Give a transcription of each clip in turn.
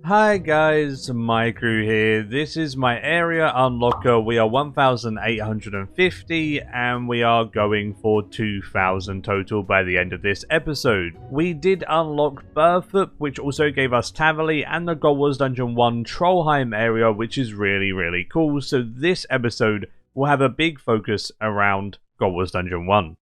Hi guys, Maikeru here. This is my area unlocker. We are 1,850 and we are going for 2,000 total by the end of this episode. We did unlock Burthup, which also gave us Tavali, and the God Wars Dungeon 1 Trollheim area, which is really cool. So this episode will have a big focus around God Wars Dungeon 1.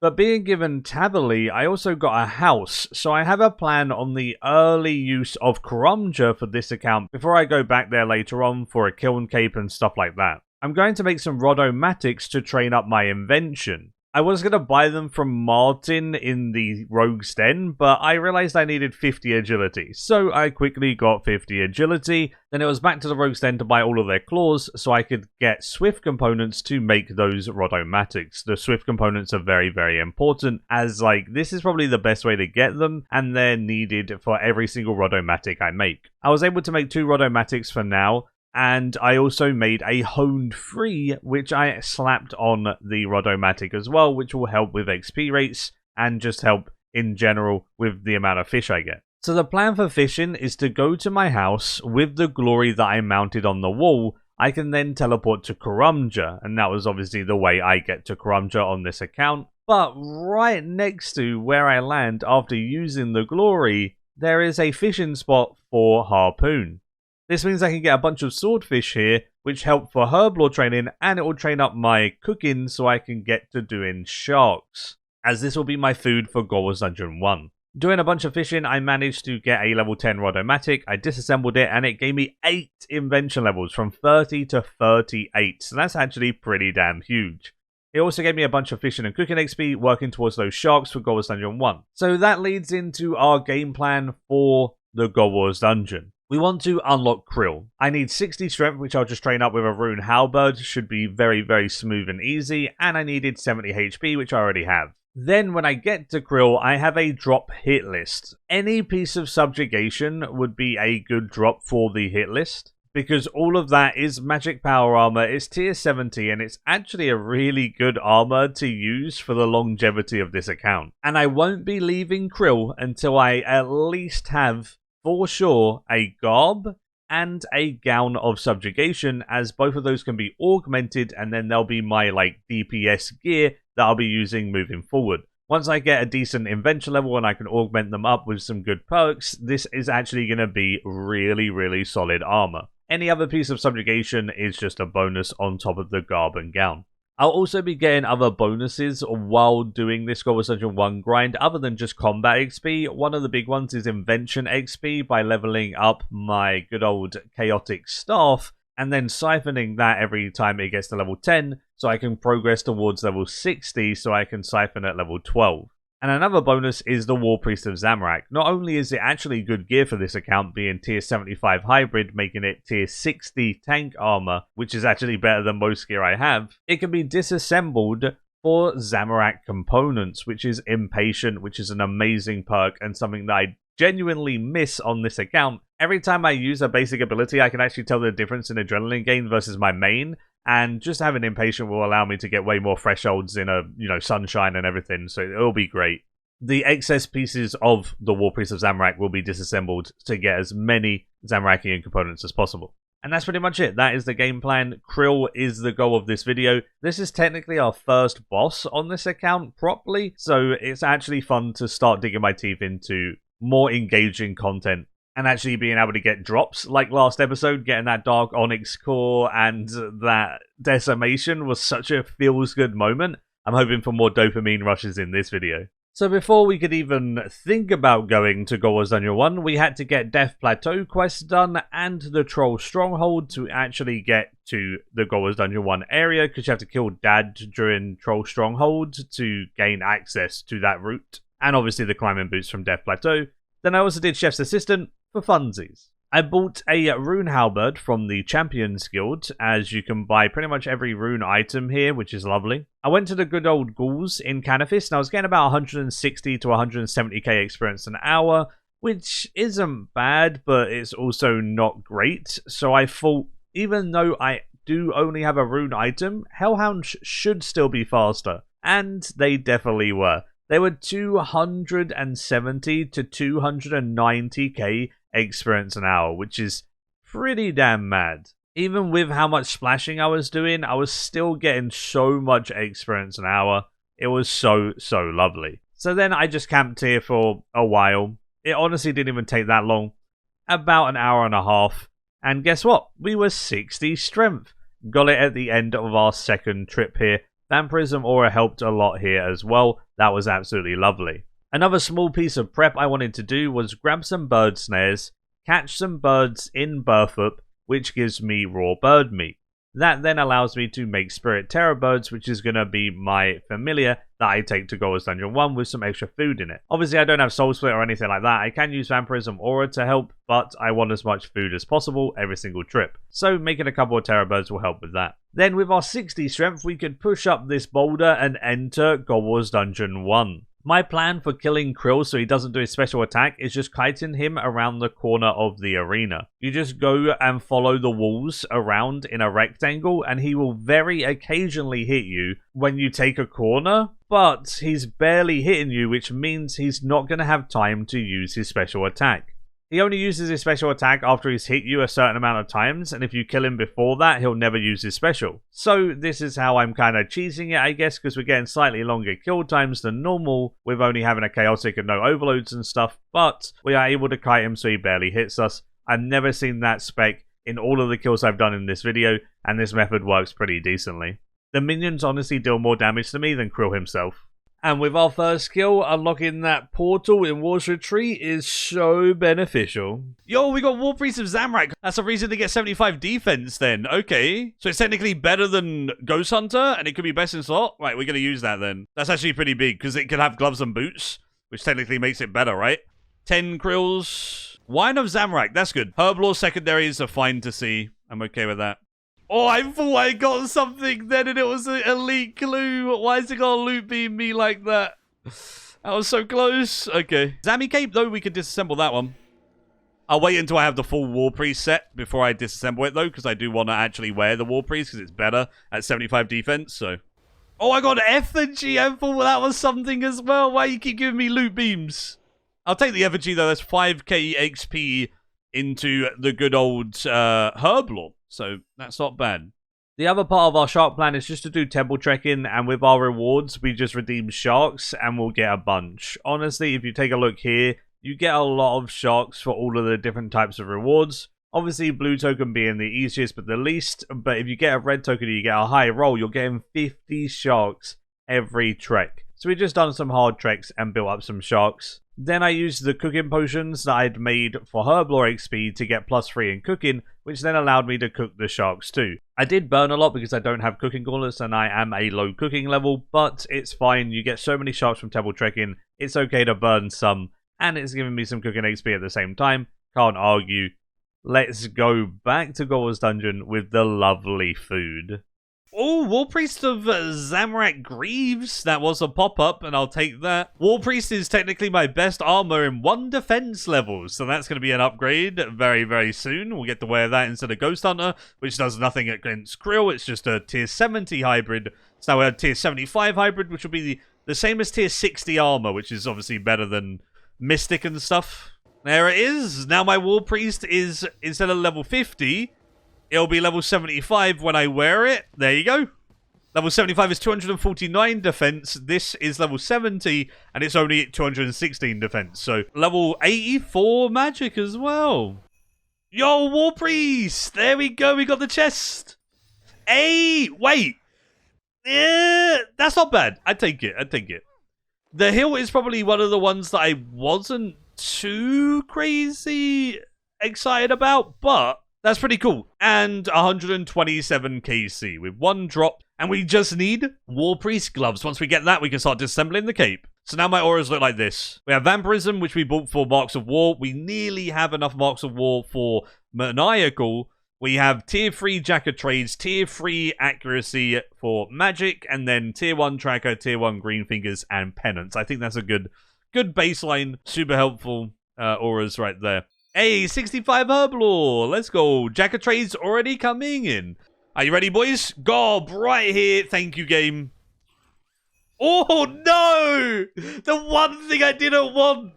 But being given Tavali, I also got a house, so I have a plan on the early use of Karumja for this account before I go back there later on for a kiln cape and stuff like that. I'm going to make some Rodomatics to train up my invention. I was going to buy them from Martin in the Rogue's Den, but I realized I needed 50 agility, so I quickly got 50 agility. Then it was back to the Rogue's Den to buy all of their claws, so I could get Swift components to make those Rodomatics. The Swift components are very important, as this is probably the best way to get them, and they're needed for every single Rodomatic I make. I was able to make 2 Rodomatics for now, and I also made a honed 3, which I slapped on the Rodomatic as well, which will help with XP rates and just help in general with the amount of fish I get. So the plan for fishing is to go to my house with the glory that I mounted on the wall. I can then teleport to Karumja, and that was obviously the way I get to Karumja on this account. But right next to where I land after using the glory, there is a fishing spot for Harpoon. This means I can get a bunch of swordfish here, which help for herblore training, and it will train up my cooking so I can get to doing sharks, as this will be my food for God Wars Dungeon 1. Doing a bunch of fishing, I managed to get a level 10 Rodomatic. I disassembled it, and it gave me 8 invention levels, from 30 to 38, so that's actually pretty damn huge. It also gave me a bunch of fishing and cooking XP, working towards those sharks for God Wars Dungeon 1. So that leads into our game plan for the God Wars Dungeon. We want to unlock Krill. I need 60 strength, which I'll just train up with a rune halberd. Should be very smooth and easy. And I needed 70 HP, which I already have. Then when I get to Krill, I have a drop hit list. Any piece of subjugation would be a good drop for the hit list, because all of that is magic power armor. It's tier 70, and it's actually a really good armor to use for the longevity of this account. And I won't be leaving Krill until I at least have, for sure, a garb and a gown of subjugation, as both of those can be augmented, and then they'll be my DPS gear that I'll be using moving forward. Once I get a decent invention level and I can augment them up with some good perks, this is actually going to be really solid armor. Any other piece of subjugation is just a bonus on top of the garb and gown. I'll also be getting other bonuses while doing this God Wars Dungeon 1 grind, other than just combat XP. One of the big ones is invention XP by leveling up my good old chaotic staff, and then siphoning that every time it gets to level 10, so I can progress towards level 60, so I can siphon at level 12. And another bonus is the War Priest of Zamorak. Not only is it actually good gear for this account, being tier 75 hybrid, making it tier 60 tank armor, which is actually better than most gear I have, it can be disassembled for Zamorak components, which is Impatient, which is an amazing perk and something that I genuinely miss on this account. Every time I use a basic ability, I can actually tell the difference in adrenaline gain versus my main, and just having Impatient will allow me to get way more thresholds in sunshine and everything, so it'll be great. The excess pieces of the War Priest of Zamorak will be disassembled to get as many Zamorakian components as possible. And that's pretty much it. That is the game plan. Krill is the goal of this video. This is technically our first boss on this account properly, so it's actually fun to start digging my teeth into more engaging content and actually being able to get drops like last episode. Getting that Dark Onyx core and that Decimation was such a feels good moment. I'm hoping for more dopamine rushes in this video. So before we could even think about going to God Wars Dungeon 1, we had to get Death Plateau quests done and the Troll Stronghold to actually get to the God Wars Dungeon 1 area, because you have to kill Dad during Troll Stronghold to gain access to that route, and obviously the climbing boots from Death Plateau. Then I also did Chef's Assistant for funsies. I bought a rune halberd from the Champions Guild, as you can buy pretty much every rune item here, which is lovely. I went to the good old ghouls in Canifis, and I was getting about 160 to 170k experience an hour, which isn't bad, but it's also not great. So I thought, even though I do only have a rune item, Hellhounds should still be faster. And they definitely were. They were 270 to 290k experience an hour, which is pretty damn mad. Even with how much splashing I was doing, I was still getting so much experience an hour. It was so lovely. So then I just camped here for a while. It honestly didn't even take that long. About an hour and a half. And guess what? We were 60 strength. Got it at the end of our second trip here. Vampirism aura helped a lot here as well. That was absolutely lovely. Another small piece of prep I wanted to do was grab some bird snares, catch some birds in Burthup, which gives me raw bird meat. That then allows me to make spirit terror birds, which is going to be my familiar that I take to Gold's Dungeon 1 with some extra food in it. Obviously, I don't have Soul Split or anything like that. I can use Vampirism Aura to help, but I want as much food as possible every single trip. So making a couple of terror birds will help with that. Then with our 60 strength, we could push up this boulder and enter Gold's Dungeon 1. My plan for killing Krill so he doesn't do his special attack is just kiting him around the corner of the arena. You just go and follow the walls around in a rectangle and he will very occasionally hit you when you take a corner, but he's barely hitting you, which means he's not going to have time to use his special attack. He only uses his special attack after he's hit you a certain amount of times, and if you kill him before that, he'll never use his special. So this is how I'm kind of cheesing it, I guess, because we're getting slightly longer kill times than normal, with only having a chaotic and no overloads and stuff, but we are able to kite him so he barely hits us. I've never seen that spec in all of the kills I've done in this video, and this method works pretty decently. The minions honestly deal more damage to me than Krill himself. And with our first skill, unlocking that portal in War's Retreat is so beneficial. Yo, we got War Priest of Zamorak. That's a reason to get 75 defense then. Okay. So it's technically better than Ghost Hunter, and it could be best in slot. Right, we're going to use that then. That's actually pretty big, because it can have gloves and boots, which technically makes it better, right? 10 Krills. Wine of Zamorak. That's good. Herblore secondaries are fine to see. I'm okay with that. Oh, I thought I got something then and it was an elite clue. Why is it gonna loot beam me like that? That was so close. Okay. Zami Cape, though, we could disassemble that one. I'll wait until I have the full War Priest set before I disassemble it, though, because I do want to actually wear the War Priest, because it's better at 75 defense, so. Oh, I got Effigy. I thought that was something as well. Why you keep giving me loot beams? I'll take the Effigy, though. That's 5k XP into the good old Herblore. So that's not bad. The other part of our shark plan is just to do temple trekking, and with our rewards, we just redeem sharks and we'll get a bunch. Honestly, if you take a look here, you get a lot of sharks for all of the different types of rewards. Obviously, blue token being the easiest but the least, but if you get a red token and you get a high roll, you're getting 50 sharks every trek. So we've just done some hard treks and built up some sharks. Then I used the cooking potions that I'd made for Herblore XP to get +3 in cooking, which then allowed me to cook the sharks too. I did burn a lot because I don't have cooking gauntlets and I am a low cooking level, but it's fine. You get so many sharks from temple trekking, it's okay to burn some, and it's giving me some cooking XP at the same time. Can't argue. Let's go back to Gold's Dungeon with the lovely food. Oh, War Priest of Zamorak Greaves. That was a pop-up, and I'll take that. War Priest is technically my best armor in 1 defense level, so that's going to be an upgrade very, very soon. We'll get to wear that instead of Ghost Hunter, which does nothing against Krill. It's just a tier 70 hybrid. So now we have tier 75 hybrid, which will be the same as tier 60 armor, which is obviously better than Mystic and stuff. There it is. Now my War Priest is, instead of level 50... it'll be level 75 when I wear it. There you go. Level 75 is 249 defense. This is level 70, and it's only 216 defense. So, level 84 magic as well. Yo, War Priest! There we go. We got the chest. Hey, wait. That's not bad. I'd take it. I'd take it. The hill is probably one of the ones that I wasn't too crazy excited about, but... that's pretty cool. And 127 KC with 1 drop. And we just need War Priest gloves. Once we get that, we can start disassembling the cape. So now my auras look like this. We have Vampirism, which we bought for Marks of War. We nearly have enough Marks of War for Maniacal. We have tier 3 Jack of Trades, tier 3 Accuracy for Magic, and then tier 1 Tracker, tier 1 Green Fingers, and Penance. I think that's a good baseline. Super helpful auras right there. Hey, 65 Herblore. Let's go. Jack of Trades already coming in. Are you ready, boys? Gob, right here. Thank you, game. Oh, no! The one thing I didn't want.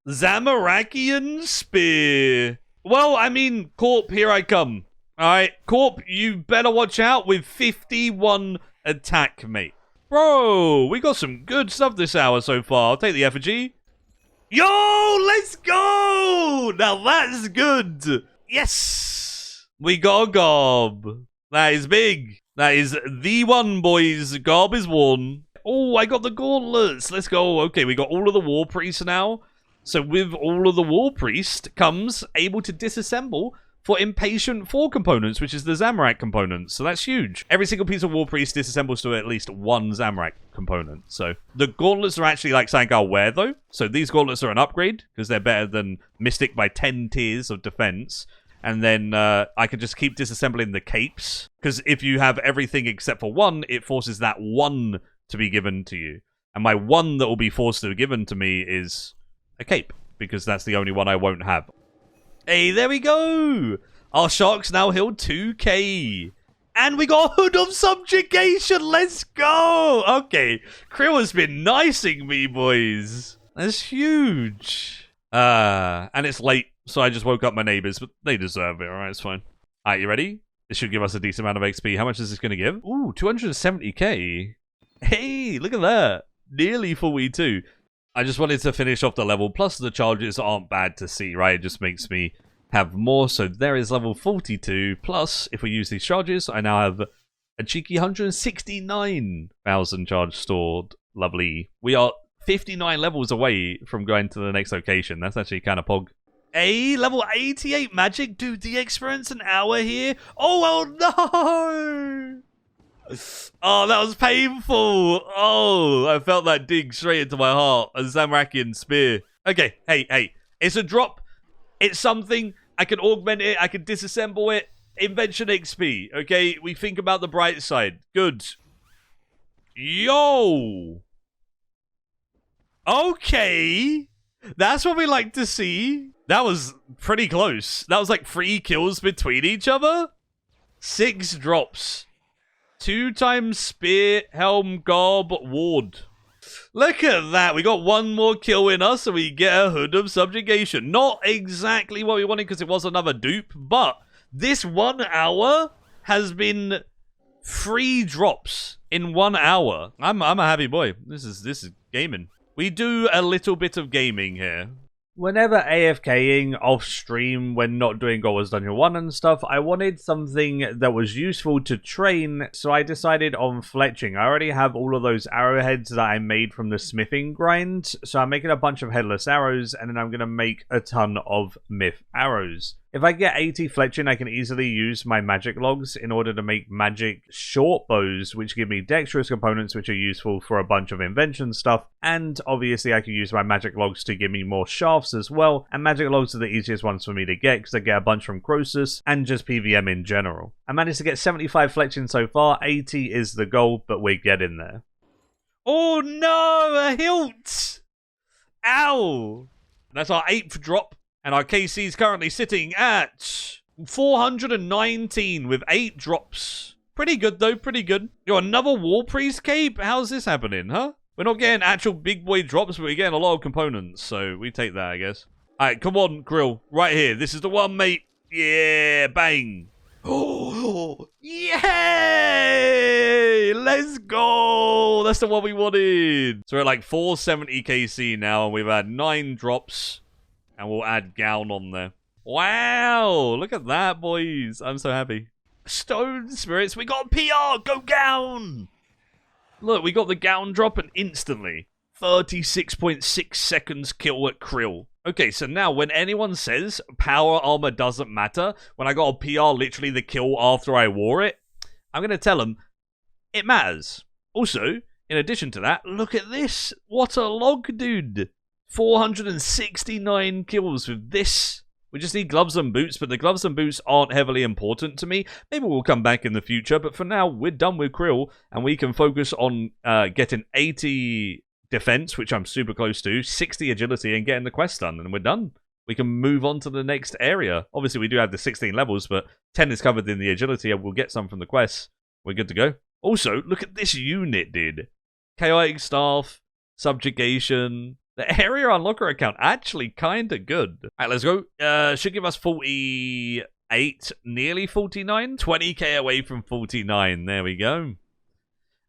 Zamorakian Spear. Well, I mean, Corp, here I come. Alright, Corp, you better watch out with 51 attack, mate. Bro, we got some good stuff this hour so far. I'll take the effigy. Yo, let's go! Now that's good. Yes! We got a gob. That is big. That is the one, boys. Gob is one. Oh, I got the gauntlets. Let's go. Okay, we got all of the war priests now. So with all of the war priest comes able to disassemble for impatient 4 components, which is the Zamorak component. So that's huge. Every single piece of war priest disassembles to at least 1 Zamorak component. So the gauntlets are actually like something I'll wear though. So these gauntlets are an upgrade because they're better than Mystic by 10 tiers of defense. And then I can just keep disassembling the capes. Because if you have everything except for 1, it forces that 1 to be given to you. And my 1 that will be forced to be given to me is a cape. Because that's the only one I won't have. Hey, there we go! Our sharks now healed 2k. And we got Hood of Subjugation! Let's go! Okay, Krill has been nicing me, boys. That's huge. And it's late. So I just woke up my neighbors, but they deserve it, alright? It's fine. Alright, you ready? This should give us a decent amount of XP. How much is this going to give? Ooh, 270k. Hey, look at that. Nearly 42. I just wanted to finish off the level. Plus, the charges aren't bad to see, right? It just makes me have more. So there is level 42. Plus, if we use these charges, I now have a cheeky 169,000 charge stored. Lovely. We are 59 levels away from going to the next location. That's actually kind of pog. A level 88 magic. Dude, the experience an hour here. Oh, no. Oh, that was painful. Oh, I felt that dig straight into my heart. A Zamorakian spear. Okay, hey. It's a drop. It's something. I can augment it. I can disassemble it. Invention XP. Okay, we think about the bright side. Good. Yo. Okay. That's what we like to see. That was pretty close. That was like 3 kills between each other. 6 drops. 2 times spear, helm, gob, ward. Look at that. We got 1 more kill in us, so we get a Hood of Subjugation. Not exactly what we wanted because it was another dupe, but this 1 hour has been 3 drops in 1 hour. I'm a happy boy. This is gaming. We do a little bit of gaming here. Whenever AFKing off stream when not doing Gold Wars Dungeon 1 and stuff, I wanted something that was useful to train, so I decided on fletching. I already have all of those arrowheads that I made from the smithing grind, so I'm making a bunch of headless arrows, and then I'm going to make a ton of myth arrows. If I get 80 fletching, I can easily use my magic logs in order to make magic short bows, which give me dexterous components, which are useful for a bunch of invention stuff. And obviously, I can use my magic logs to give me more shafts as well. And magic logs are the easiest ones for me to get because I get a bunch from Croesus and just PVM in general. I managed to get 75 fletching so far. 80 is the goal, but we're getting there. Oh no, a hilt! Ow! That's our 8th drop. And our KC is currently sitting at 419 with 8 drops. Pretty good, though. Pretty good. Yo, another War Priest cape? How's this happening, huh? We're not getting actual big boy drops, but we're getting a lot of components. So we take that, I guess. All right, come on, Grill. Right here. This is the one, mate. Yeah, bang. Oh, yay! Let's go. That's the one we wanted. So we're at like 470 KC now, and we've had 9 drops. And we'll add gown on there. Wow! Look at that, boys. I'm so happy. Stone spirits. We got PR! Go gown! Look, we got the gown drop and instantly 36.6 seconds kill at Krill. Okay, so now when anyone says power armor doesn't matter, when I got a PR literally the kill after I wore it, I'm going to tell them it matters. Also, in addition to that, look at this. What a log, dude. 469 kills with this. We just need gloves and boots, but the gloves and boots aren't heavily important to me. Maybe we'll come back in the future, but for now, we're done with Krill, and we can focus on getting 80 defense, which I'm super close to, 60 agility, and getting the quest done, and we're done. We can move on to the next area. Obviously, we do have the 16 levels, but 10 is covered in the agility, and we'll get some from the quests. We're good to go. Also, look at this unit, dude. Chaotic Staff, Subjugation, The area unlocker account actually kind of good. All right, let's go. Should give us 48, nearly 49. 20k away from 49. There we go.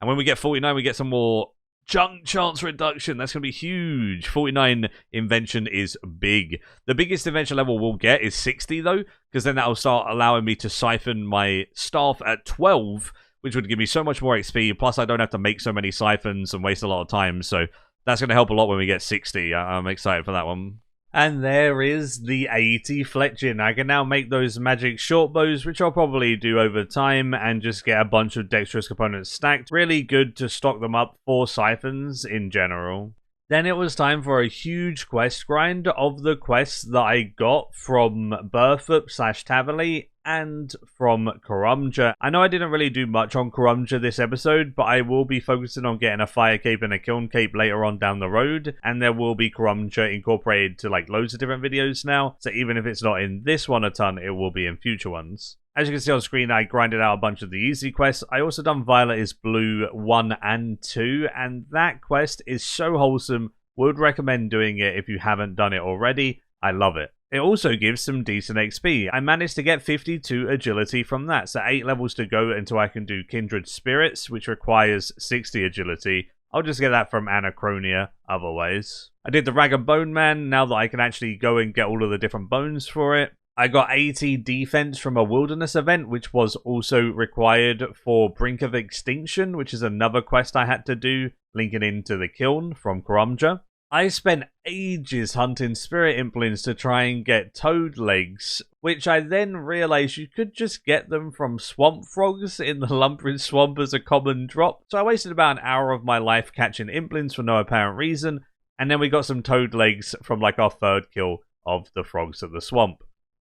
And when we get 49, we get some more junk chance reduction. That's going to be huge. 49 invention is big. The biggest invention level we'll get is 60, though, because then that'll start allowing me to siphon my staff at 12, which would give me so much more XP. Plus, I don't have to make so many siphons and waste a lot of time. So that's going to help a lot when we get 60. I'm excited for that one. And there is the 80 fletching. I can now make those magic short bows, which I'll probably do over time, and just get a bunch of dexterous components stacked. Really good to stock them up for siphons in general. Then it was time for a huge quest grind of the quests that I got from Burthup/Tavali and from Karumja. I know I didn't really do much on Karumja this episode, but I will be focusing on getting a fire cape and a kiln cape later on down the road, and there will be Karumja incorporated to like loads of different videos now, so even if it's not in this one a ton, it will be in future ones. As you can see on screen, I grinded out a bunch of the easy quests. I also done Violet is Blue 1 and 2, and that quest is so wholesome. Would recommend doing it if you haven't done it already. I love it. It also gives some decent XP. I managed to get 52 agility from that, so 8 levels to go until I can do Kindred Spirits, which requires 60 agility. I'll just get that from Anachronia otherwise. I did the Rag and Bone Man, now that I can actually go and get all of the different bones for it. I got 80 defense from a wilderness event, which was also required for Brink of Extinction, which is another quest I had to do, linking into the kiln from Karumja. I spent ages hunting spirit implants to try and get toad legs, which I then realised you could just get them from swamp frogs in the Lumbridge swamp as a common drop. So I wasted about an hour of my life catching implants for no apparent reason, and then we got some toad legs from like our third kill of the frogs of the swamp.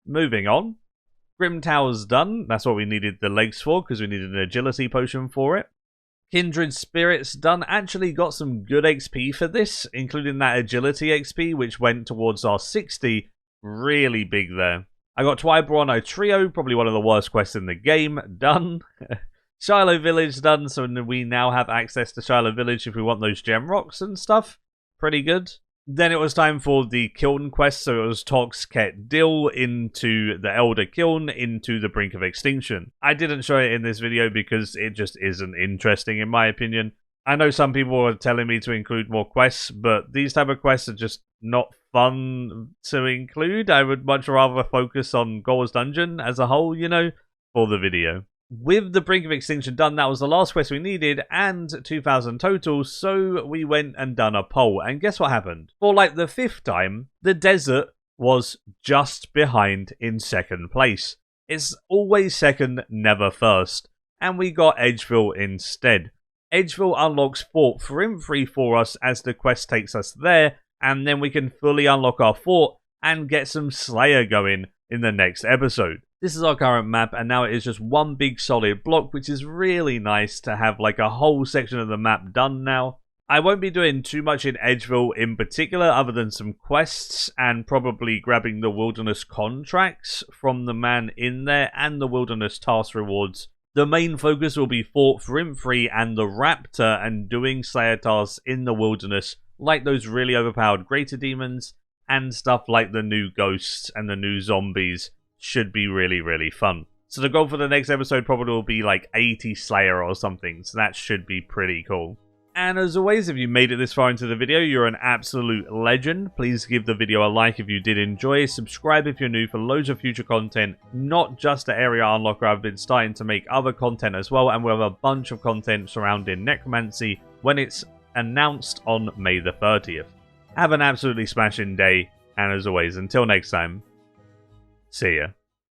Moving on. Grim Tower's done. That's what we needed the legs for, because we needed an agility potion for it. Kindred Spirits done. Actually got some good XP for this, including that agility XP, which went towards our 60. Really big there. I got Twibrano Trio, probably one of the worst quests in the game, done. Shiloh Village done, so we now have access to Shiloh Village if we want those gem rocks and stuff. Pretty good. Then it was time for the Kiln quest, so it was Tox, Ket, Dill into the Elder Kiln into the Brink of Extinction. I didn't show it in this video because it just isn't interesting in my opinion. I know some people are telling me to include more quests, but these type of quests are just not fun to include. I would much rather focus on Gore's Dungeon as a whole, you know, for the video. With the Brink of Extinction done, that was the last quest we needed, and 2,000 total, so we went and done a poll, and guess what happened? For like the 5th time, the desert was just behind in 2nd place. It's always 2nd, never 1st, and we got Edgeville instead. Edgeville unlocks Fort Frimfree for us as the quest takes us there, and then we can fully unlock our fort and get some Slayer going in the next episode. This is our current map, and now it is just one big solid block, which is really nice to have like a whole section of the map done now. I won't be doing too much in Edgeville in particular, other than some quests and probably grabbing the wilderness contracts from the man in there and the wilderness task rewards. The main focus will be Fort Frimfree and the Raptor and doing Slayer tasks in the wilderness, like those really overpowered greater demons and stuff like the new ghosts and the new zombies. Should be really, really fun. So the goal for the next episode probably will be like 80 Slayer or something, so that should be pretty cool. And as always, if you made it this far into the video, you're an absolute legend. Please give the video a like if you did enjoy, subscribe if you're new for loads of future content, not just the area unlocker. I've been starting to make other content as well, and we'll have a bunch of content surrounding necromancy when it's announced on May the 30th. Have an absolutely smashing day, and as always, until next time, see ya.